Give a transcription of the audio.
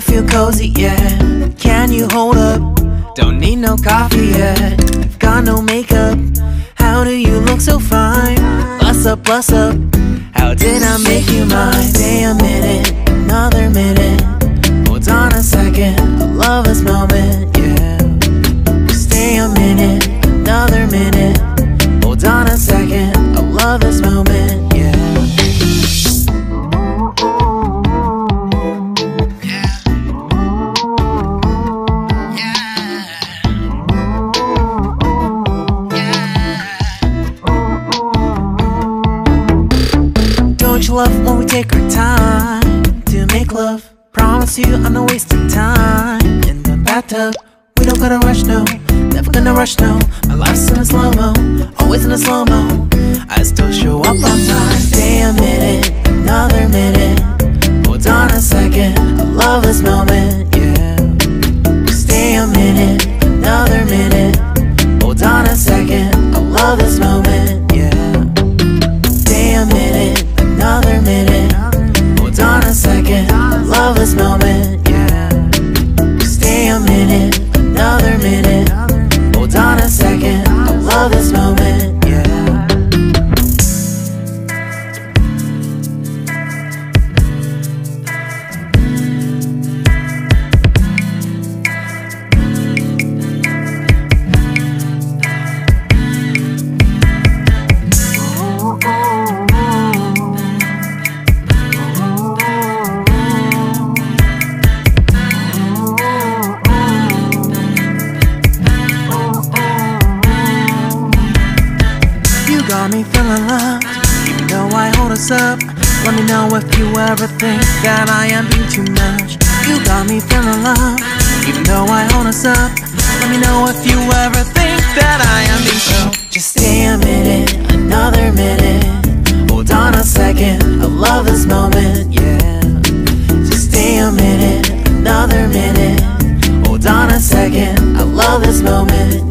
I feel cozy, yeah. Can you hold up? Don't need no coffee yet. I've got no makeup. How do you look so fine? Plus up, plus up. How did I make you mine? Stay a minute, another minute. Hold on a second, I love this moment, yeah. Stay a minute, another minute. Hold on a second, I love this moment, yeah. Don't you love when we take our time to make love? Promise you I'm not wasting time in the bathtub. We don't gotta rush, no. Never gonna rush, no. My life's in a slow-mo, always in a slow-mo. I still show up on time. Stay a minute, another minute. Hold on a second, I love this moment, yeah. Stay a minute, another minute. Hold on a second, I love this moment, yeah. Stay a minute, another minute. Hold on a second, I love this moment, yeah. Stay a minute, another minute. Hold on a second, I love this moment, yeah. Got me feeling loved, even though I hold us up. Let me know if you ever think that I am being too much. You got me feeling loved, even though I hold us up. Let me know if you ever think that I am being so. Just stay a minute, another minute. Hold on a second, I love this moment, yeah. Just stay a minute, another minute. Hold on a second, I love this moment.